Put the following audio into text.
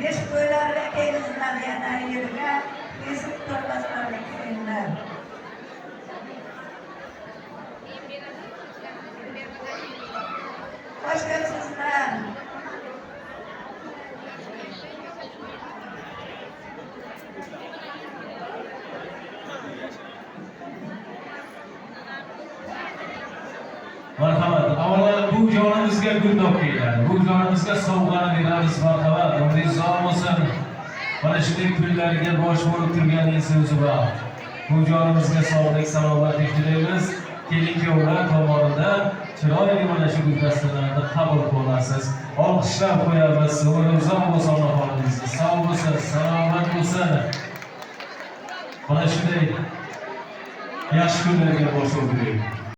Besh to'ylarga kelinglar, yana yerga kesib to'rtlaslarga kelinglar. Hoş geldinizler. Marhamat. Avvalo bu jonimizga guldoq keladi. Bu jonimizga sovg'ani beramiz, marhamat. Umringiz uzoq bo'lsin. Mana shunday kunlarga bosh bo'lib turganingiz o'zi bor. Bu jonimizga sog'lik, salomatlik tilaymiz. Kelin-kuyovlar tomonidan chiroyli mana shu guldastalarni qabul qilasiz. Olqishlab qo'yamiz. Umringiz uzoq bo'lsin, onaxonimizga. Sog' bo'lsin, salomat bo'lsin. Mana shunday yaxshi kunlarga bosh bo'lib